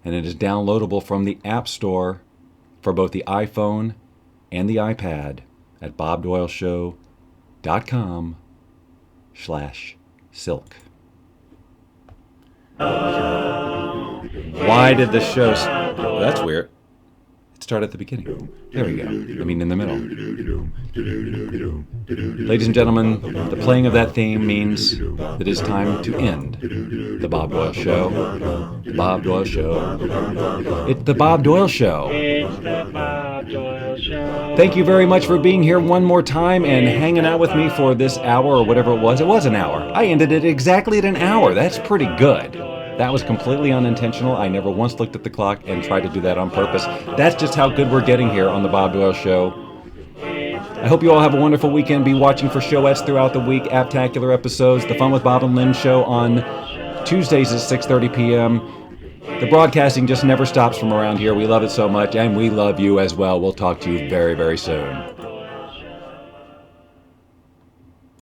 Speaker 2: and it is downloadable from the App Store for both the iPhone and the iPad at bobdoyleshow.com/silk. Why did the show... Oh, that's weird. It started at the beginning. There we go. I mean, in the middle. Ladies and gentlemen, the playing of that theme means that it is time to end the Bob Doyle Show. The Bob Doyle Show. It's the Bob Doyle Show.
Speaker 1: It's the Bob Doyle Show.
Speaker 2: Thank you very much for being here one more time and hanging out with me for this hour or whatever it was. It was an hour. I ended it exactly at an hour. That's pretty good. That was completely unintentional. I never once looked at the clock and tried to do that on purpose. That's just how good we're getting here on the Bob Doyle Show. I hope you all have a wonderful weekend. Be watching for showettes throughout the week, Apptacular episodes, the Fun with Bob and Lynn show on Tuesdays at 6:30 p.m. The broadcasting just never stops from around here. We love it so much, and we love you as well. We'll talk to you very, very soon.